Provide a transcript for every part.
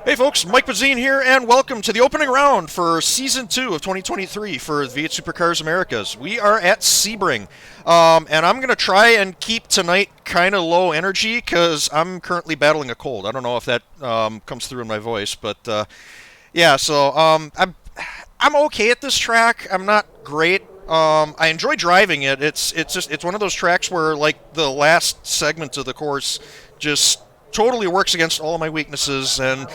Hey folks, Mike Bazzine here, and welcome to the opening round for Season 2 of 2023 for the V8 Supercars Americas. We are at Sebring, and I'm going to try and keep tonight kind of low energy because I'm currently battling a cold. I don't know if that comes through in my voice, but yeah, so I'm okay at this track. I'm not great. I enjoy driving it. It's one of those tracks where like the last segment of the course just totally works against all of my weaknesses, and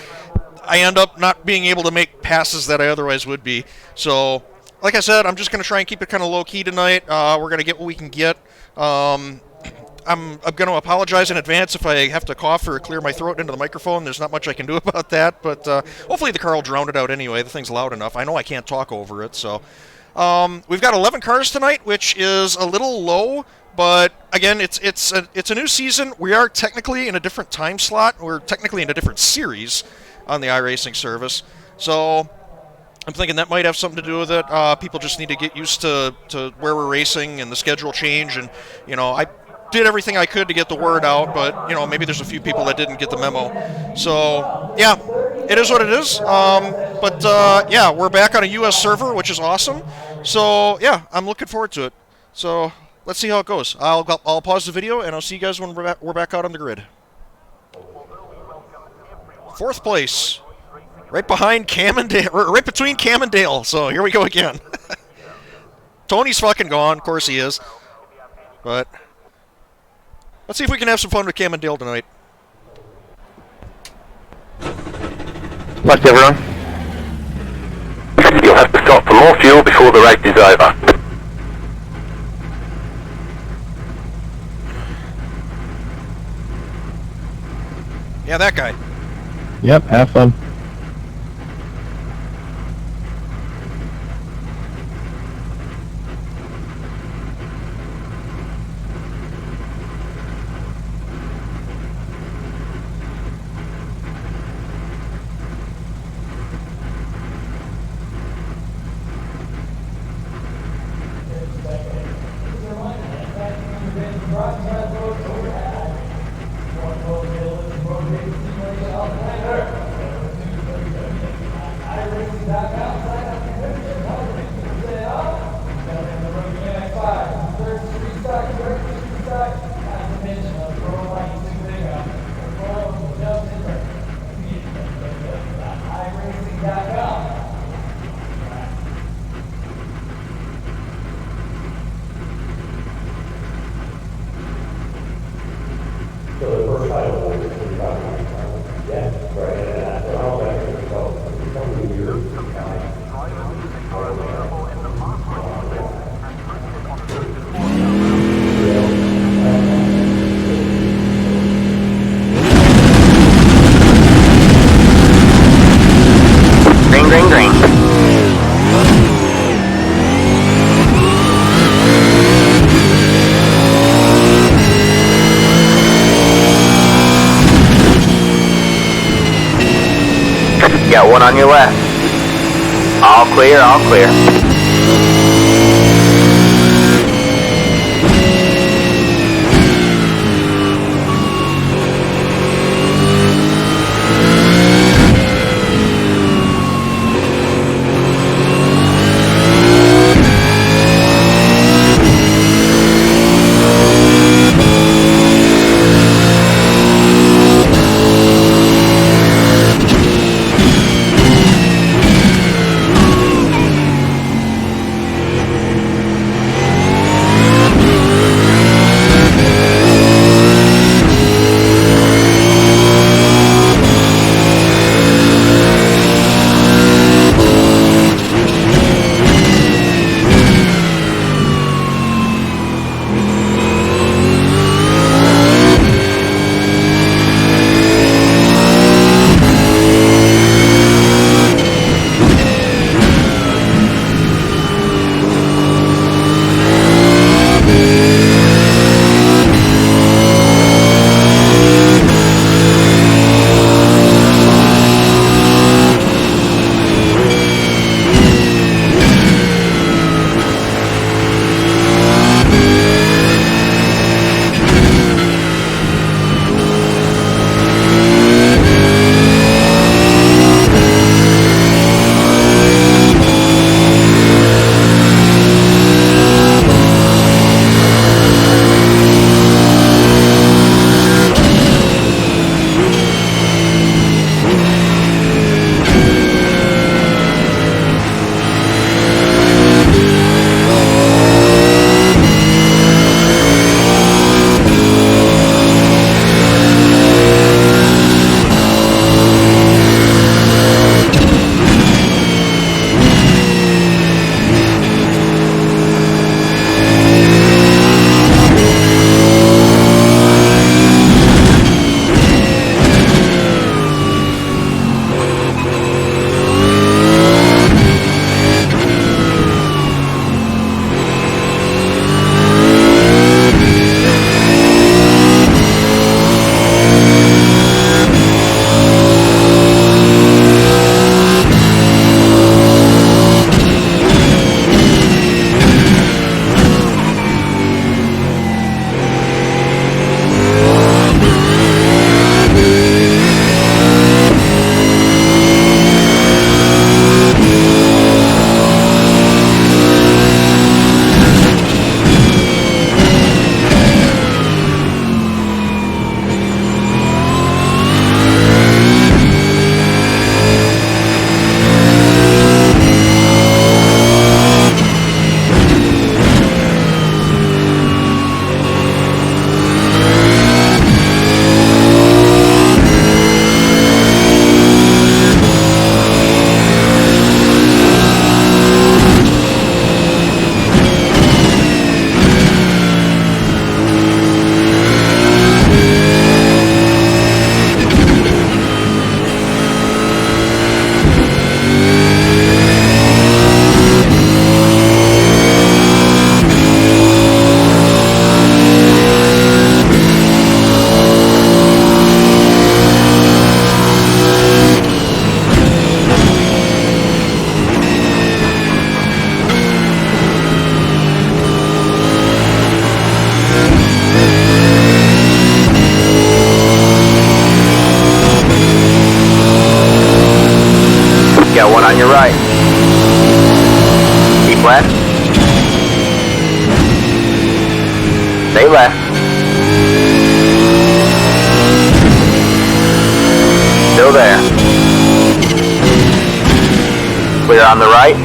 I end up not being able to make passes that I otherwise would be. So, like I said, I'm just going to try and keep it kind of low-key tonight. We're going to get what we can get. I'm going to apologize in advance if I have to cough or clear my throat into the microphone. There's not much I can do about that, but hopefully the car will drown it out anyway. The thing's loud enough. I know I can't talk over it, so... we've got 11 cars tonight, which is a little low, but again, it's a new season. We are technically in a different time slot. We're technically in a different series on the iRacing service, so I'm thinking that might have something to do with it. People just need to get used to where we're racing and the schedule change, and you know, I did everything I could to get the word out, but you know, maybe there's a few people that didn't get the memo. So yeah, it is what it is. Yeah, we're back on a US server, which is awesome. So yeah, I'm looking forward to it. So let's see how it goes. I'll pause the video and I'll see you guys when we're back out on the grid. Fourth place, right behind Cannondale, right between Cam and Dale. So here we go again. Tony's fucking gone, of course he is. But let's see if we can have some fun with Cam and Dale tonight. Thanks everyone. You'll have to stop for more fuel before the race is over. Yeah, that guy. Yep, have fun. Got one on your left. All clear, all clear. Got one on your right. Keep left. Stay left. Still there. Clear on the right.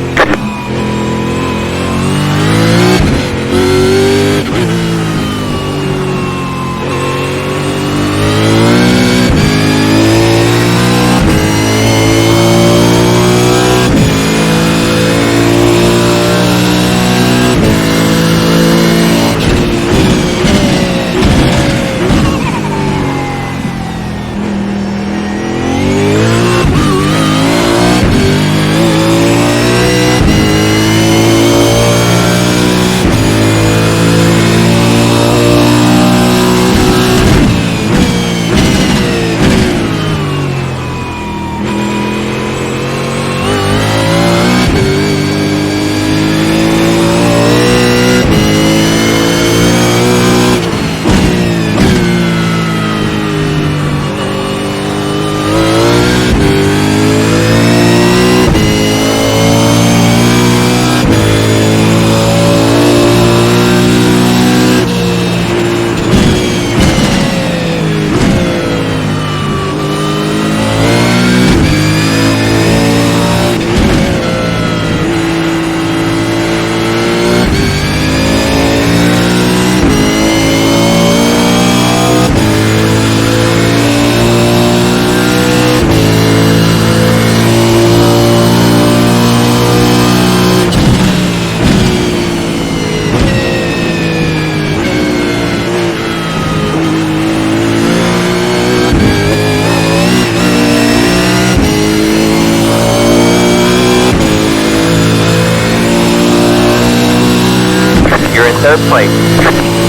Third place.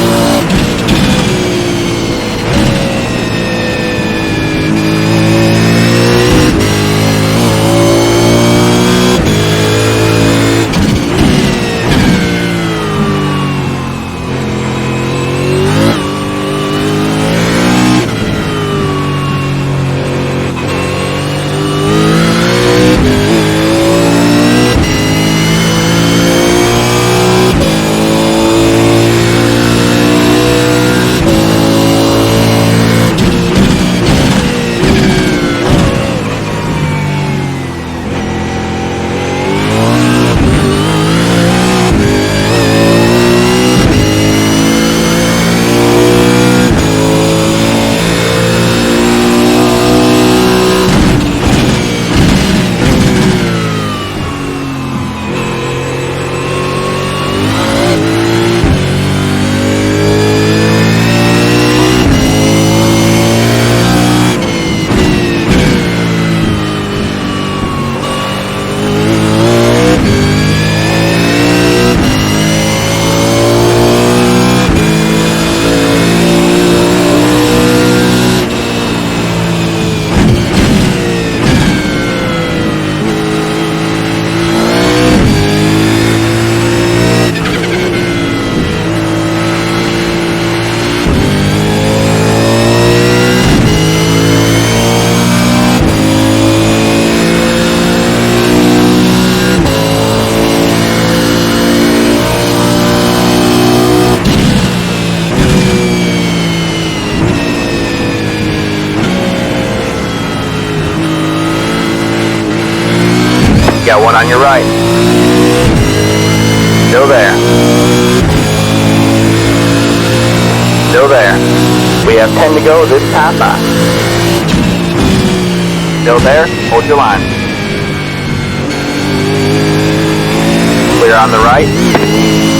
Got one on your right. Still there. Still there. We have 10 to go this time by. Still there. Hold your line. Clear on the right.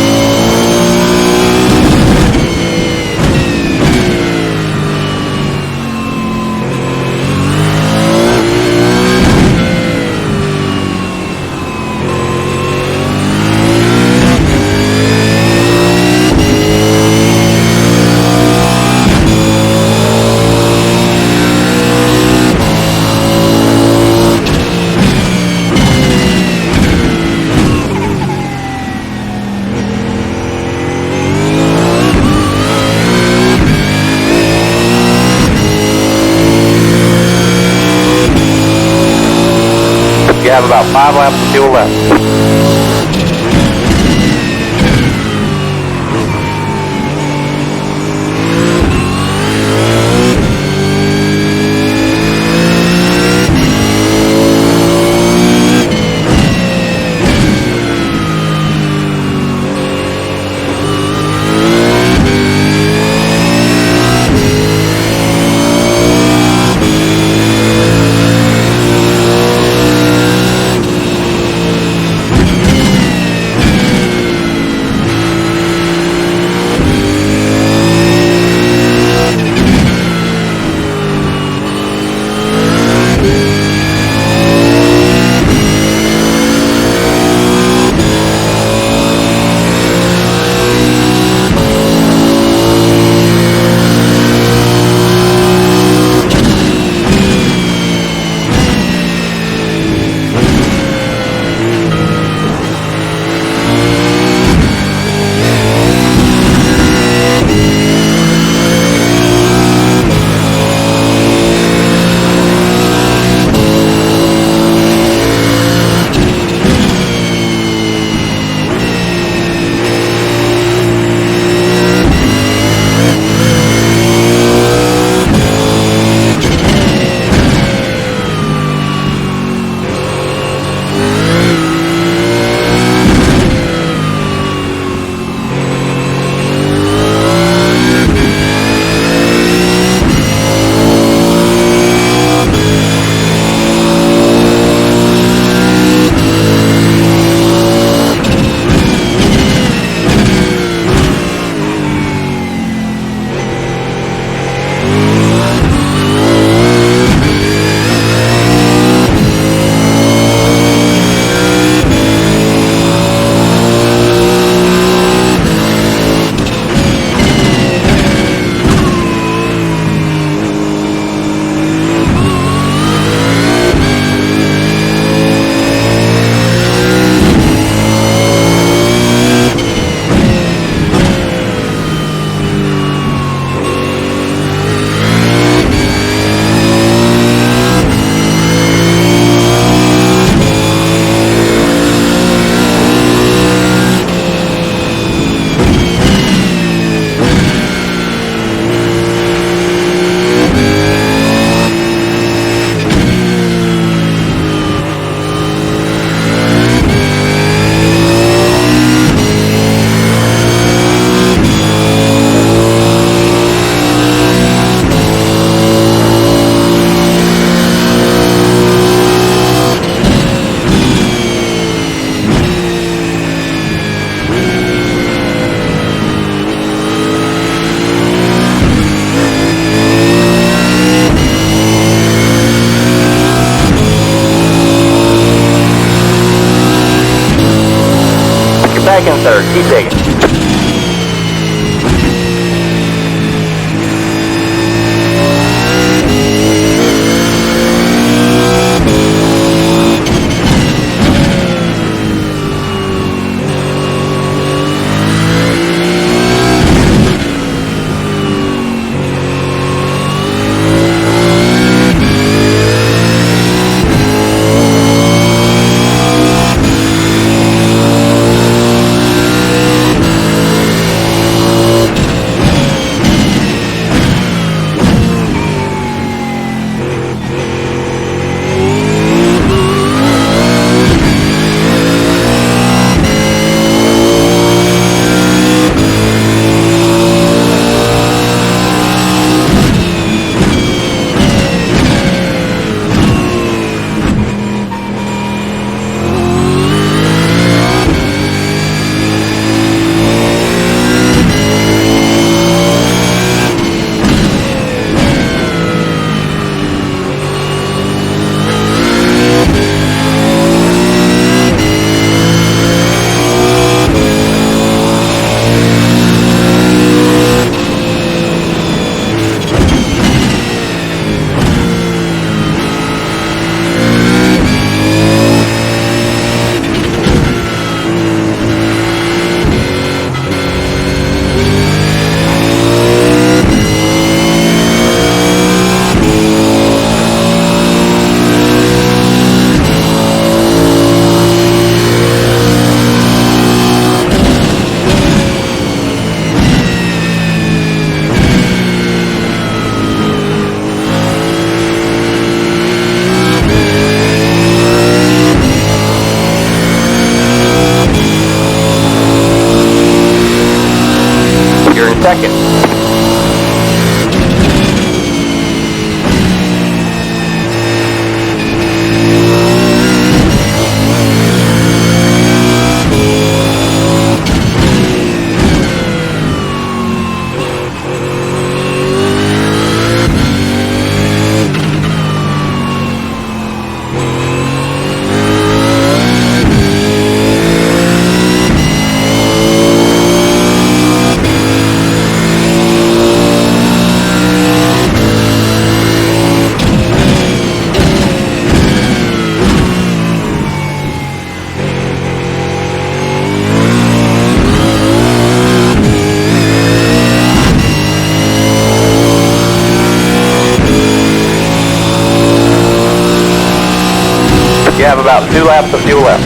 have about 5 laps of fuel left. Second, third, keep digging. seconds. You have about 2 laps of fuel left.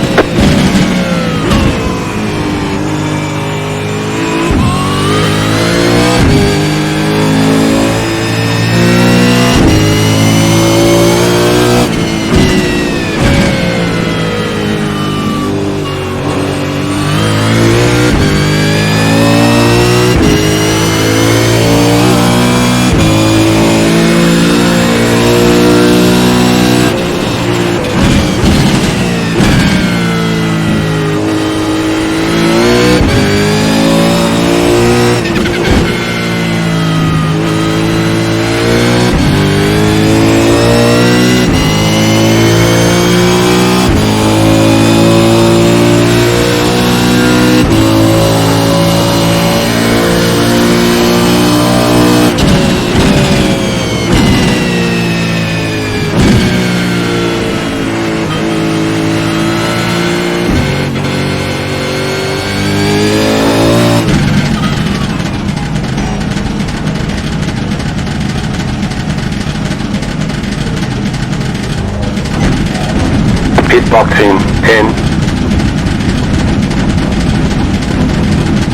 Pit box in 10,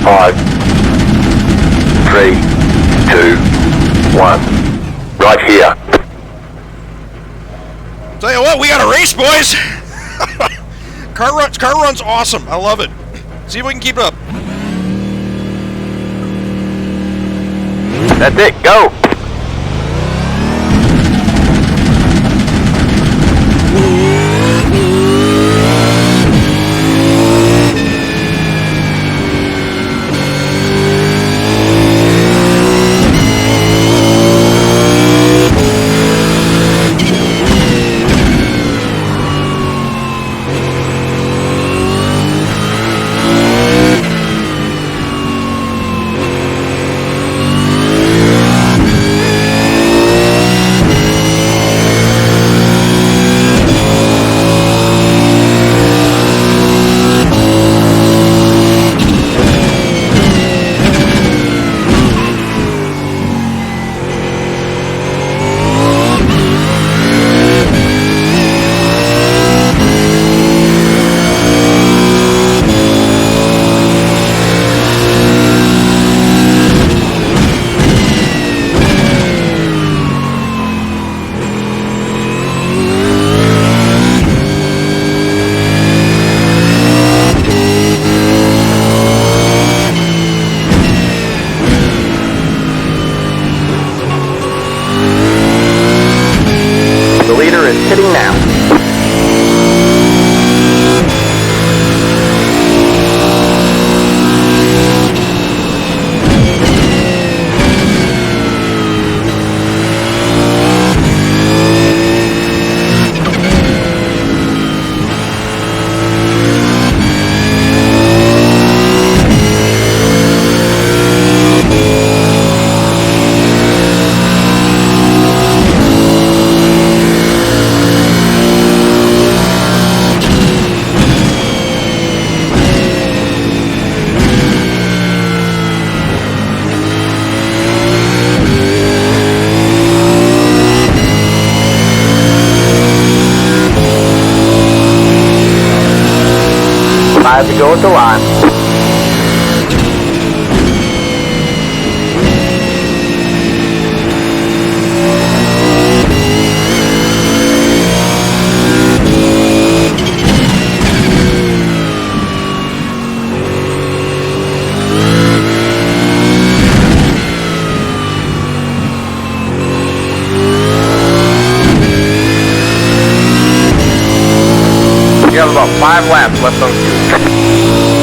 5, 3, 2, 1. Right here. Tell you what, we got a race, boys. Car runs awesome. I love it. See if we can keep it up. That's it, go! Hitting now. I have to go with the line. about 5 laps left on cue.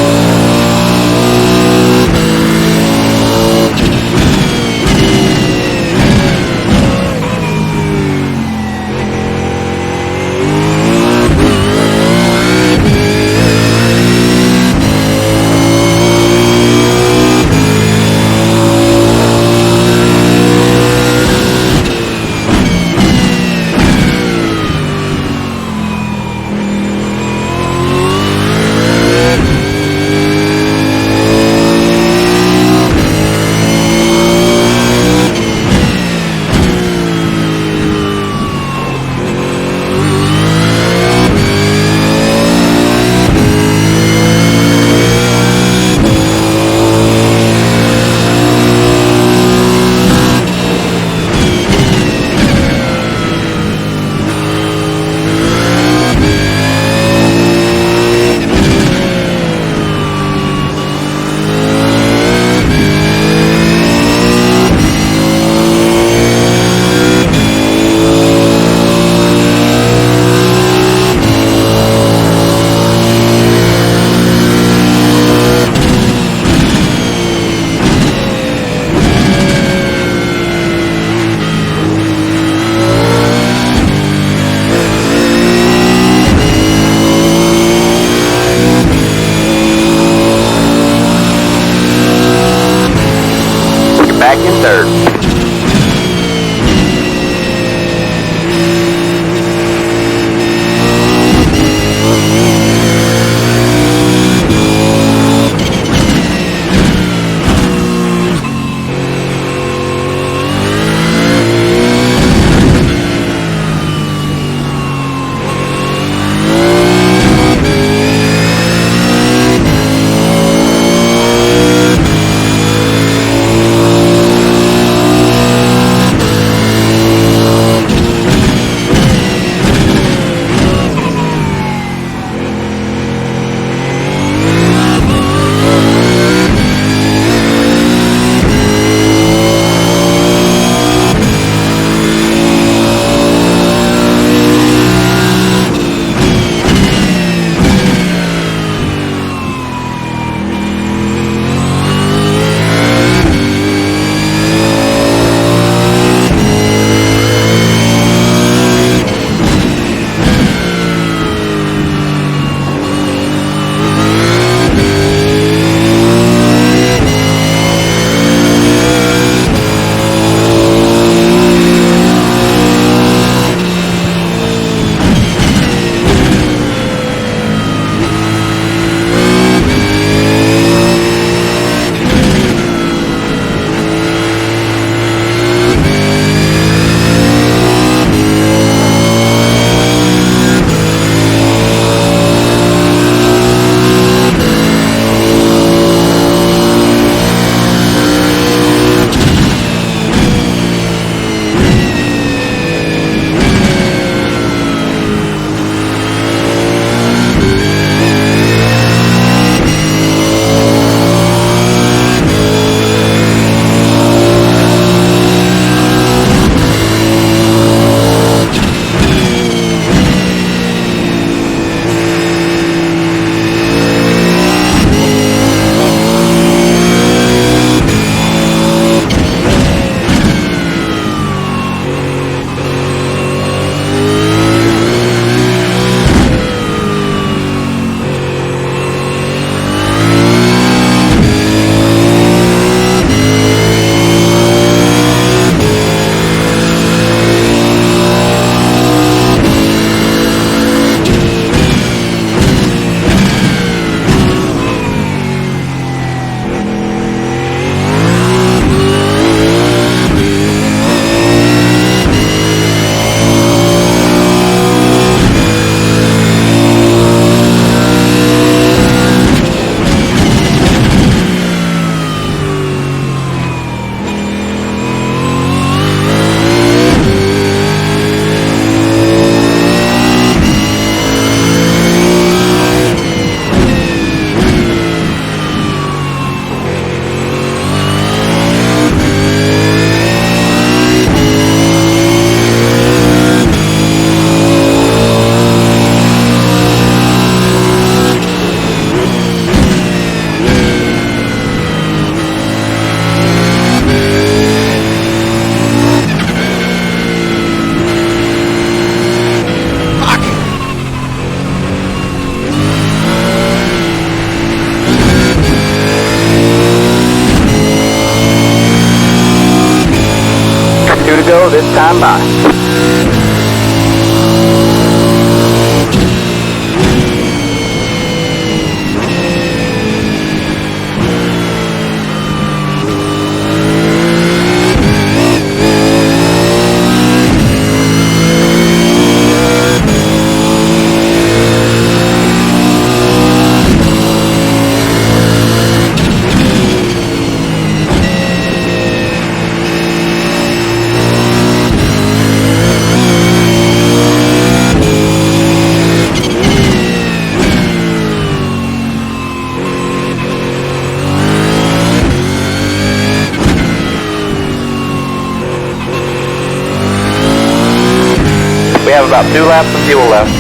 About 2 laps of fuel left.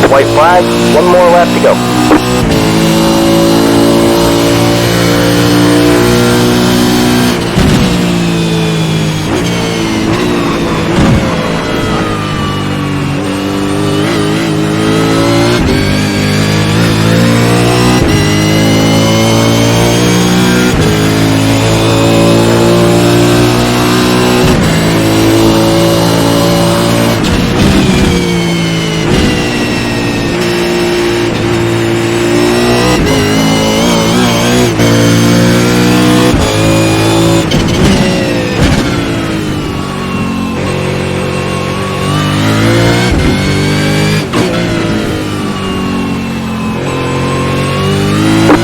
White flag, 1 more lap to go.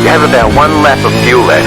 You have about 1 lap of fuel left.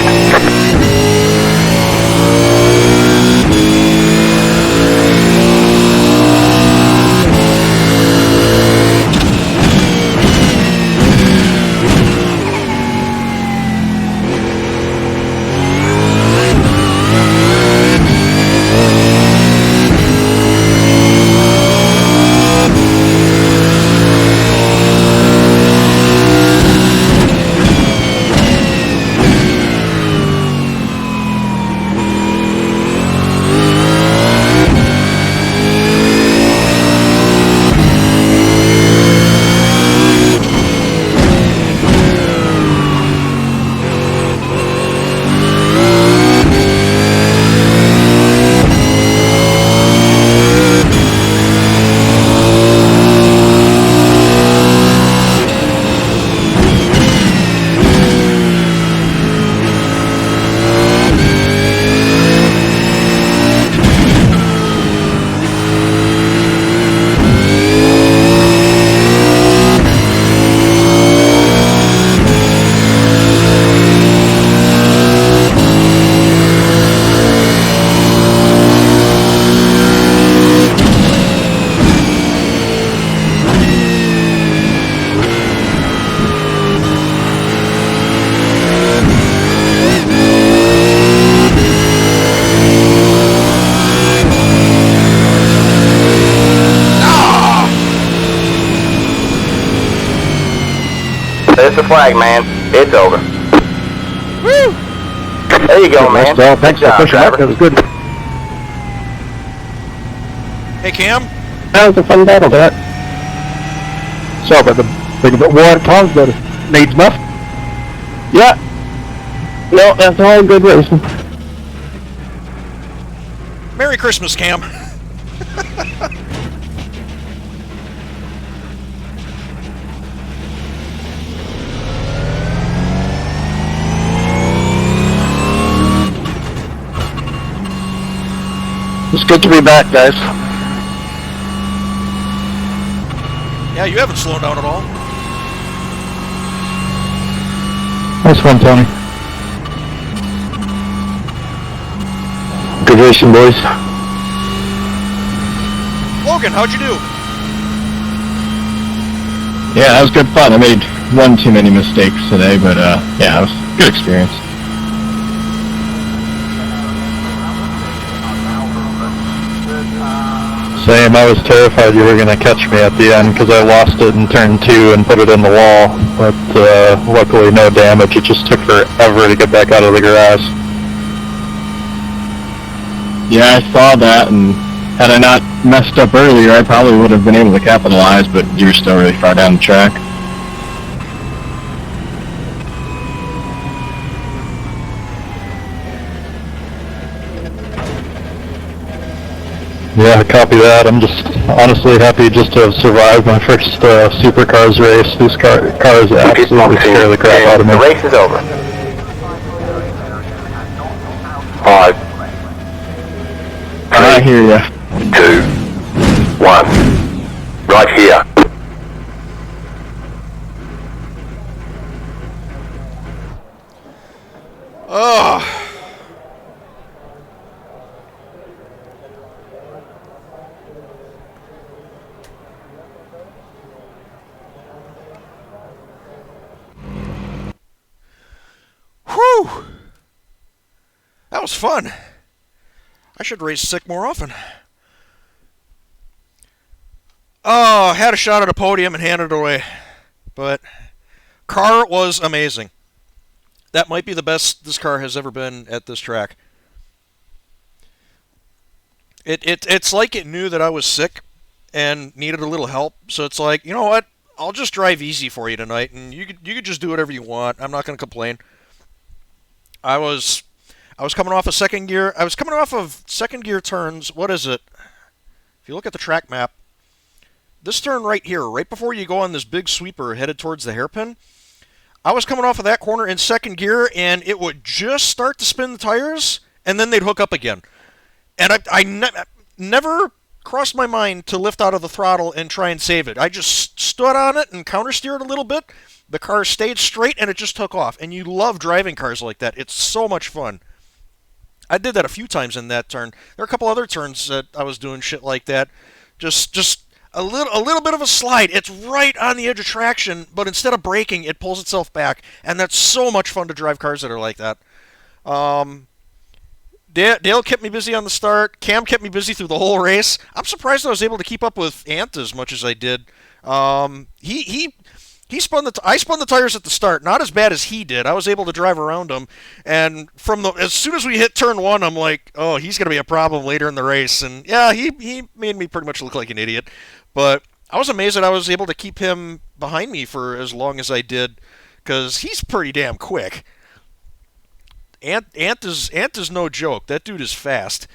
There's the flag, man. It's over. Woo! There you go, man. Well, thanks Good for job, pushing up. driver. That was good. Hey, Cam. That was a fun battle, that. So, but the war tongues that needs muff. Yeah. No, that's all good racing. Merry Christmas, Cam. It's good to be back, guys. Yeah, you haven't slowed down at all. Nice one, Tony. Good racing, boys. Logan, how'd you do? Yeah, that was good fun. I made one too many mistakes today, but yeah, it was a good experience. Same. I was terrified you were going to catch me at the end because I lost it in turn 2 and put it in the wall. But luckily no damage. It just took forever to get back out of the grass. Yeah, I saw that, and had I not messed up earlier, I probably would have been able to capitalize, but you were still really far down the track. Yeah, copy that. I'm just honestly happy just to have survived my first Supercars race. This car is absolutely scare the crap out of me. The race is over. 5. I hear ya. 2, 1. Right here. Oh. Whew. That was fun. I should race sick more often. Oh, had a shot at a podium and handed it away. But car was amazing. That might be the best this car has ever been at this track. It's like it knew that I was sick and needed a little help. So it's like, you know what? I'll just drive easy for you tonight, and you could just do whatever you want. I'm not going to complain. I was coming off a second gear. I was coming off of second gear turns. What is it? If you look at the track map, this turn right here, right before you go on this big sweeper headed towards the hairpin, I was coming off of that corner in second gear, and it would just start to spin the tires, and then they'd hook up again. And I never crossed my mind to lift out of the throttle and try and save it. I just stood on it and counter-steered a little bit. The car stayed straight, and it just took off. And you love driving cars like that. It's so much fun. I did that a few times in that turn. There are a couple other turns that I was doing shit like that. Just a little bit of a slide. It's right on the edge of traction, but instead of braking, it pulls itself back. And that's so much fun to drive cars that are like that. Dale kept me busy on the start. Cam kept me busy through the whole race. I'm surprised I was able to keep up with Ant as much as I did. I spun the tires at the start, not as bad as he did. I was able to drive around him, and as soon as we hit turn 1, I'm like, oh, he's gonna be a problem later in the race. And yeah, he made me pretty much look like an idiot. But I was amazed that I was able to keep him behind me for as long as I did, because he's pretty damn quick. Ant is no joke. That dude is fast.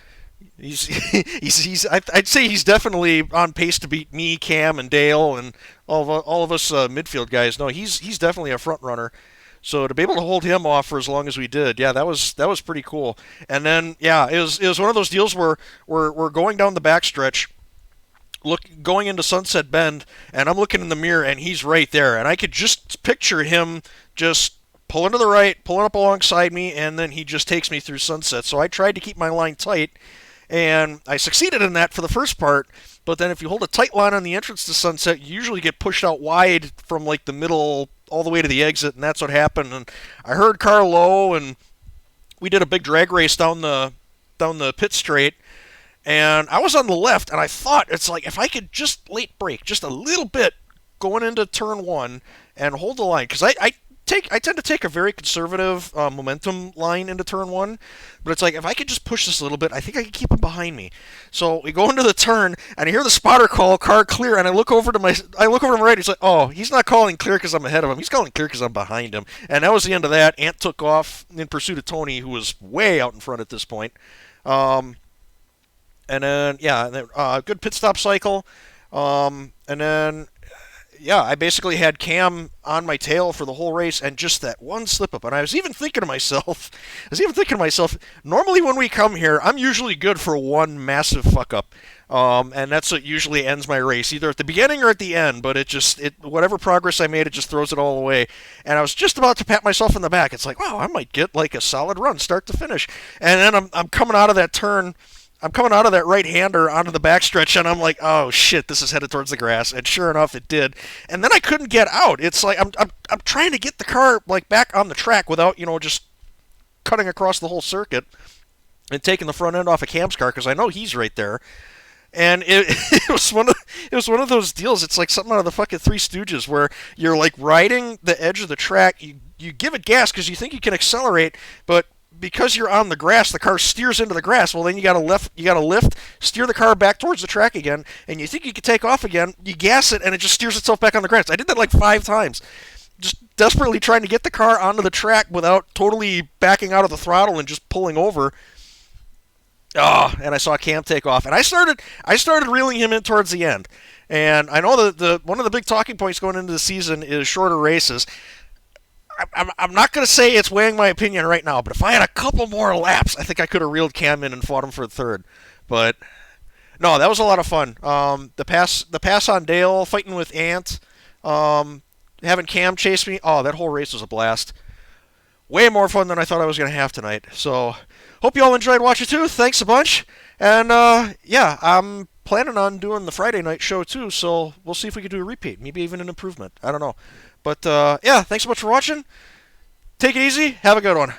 I'd say he's definitely on pace to beat me, Cam, and Dale, and all of us midfield guys. No, he's definitely a front runner. So to be able to hold him off for as long as we did, yeah, that was pretty cool. And then yeah, it was one of those deals where we're going down the backstretch, going into Sunset Bend, and I'm looking in the mirror, and he's right there, and I could just picture him just pulling to the right, pulling up alongside me, and then he just takes me through Sunset. So I tried to keep my line tight, and I succeeded in that for the first part, but then if you hold a tight line on the entrance to Sunset, you usually get pushed out wide from like the middle all the way to the exit, and that's what happened. And I heard car low, and we did a big drag race down the pit straight, and I was on the left, and I thought, it's like, if I could just late brake just a little bit going into turn 1 and hold the line, because I tend to take a very conservative momentum line into turn 1, but it's like, if I could just push this a little bit, I think I could keep him behind me. So we go into the turn, and I hear the spotter call, car clear, and I look over to my right, he's like, oh, he's not calling clear because I'm ahead of him, he's calling clear because I'm behind him. And that was the end of that. Ant took off in pursuit of Tony, who was way out in front at this point. And then, yeah, good pit stop cycle. And then, yeah, I basically had Cam on my tail for the whole race, and just that one slip up. And I was even thinking to myself, normally when we come here, I'm usually good for one massive fuck up. And that's what usually ends my race, either at the beginning or at the end, but whatever progress I made, it just throws it all away. And I was just about to pat myself in the back. It's like, wow, I might get like a solid run, start to finish. And then I'm coming out of that turn, I'm coming out of that right-hander onto the backstretch, and I'm like, oh shit, this is headed towards the grass. And sure enough, it did. And then I couldn't get out. It's like I'm trying to get the car like back on the track without, just cutting across the whole circuit and taking the front end off of Cam's car, because I know he's right there. And it was one of those deals. It's like something out of the fucking Three Stooges, where you're like riding the edge of the track. You give it gas because you think you can accelerate, but because you're on the grass, the car steers into the grass. Well, then you got to lift, steer the car back towards the track again, and you think you can take off again. You gas it, and it just steers itself back on the grass. I did that like 5 times, just desperately trying to get the car onto the track without totally backing out of the throttle and just pulling over. Oh, and I saw Cam take off, and I started reeling him in towards the end. And I know the one of the big talking points going into the season is shorter races. I'm not going to say it's weighing my opinion right now, but if I had a couple more laps, I think I could have reeled Cam in and fought him for third. But no, that was a lot of fun. The pass on Dale, fighting with Ant, having Cam chase me. Oh, that whole race was a blast. Way more fun than I thought I was going to have tonight. So hope you all enjoyed watching too. Thanks a bunch. And yeah, I'm planning on doing the Friday night show too, so we'll see if we can do a repeat, maybe even an improvement. I don't know. But yeah, thanks so much for watching. Take it easy. Have a good one.